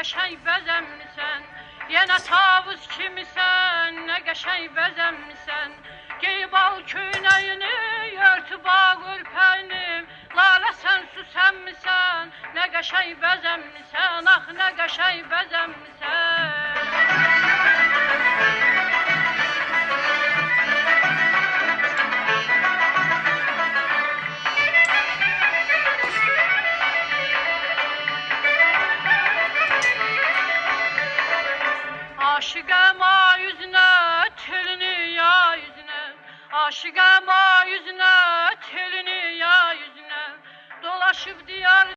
qəşəng bəzənmisən. Yenə tavus kimisən, nə qəşəng bəzənmisən. Geyib al köynəyini, örtüb ağ örpəyini. Lalə sən süsənmisən, nə qəşəng bəzənmisən, ax nə qəşəng bəzənmisən.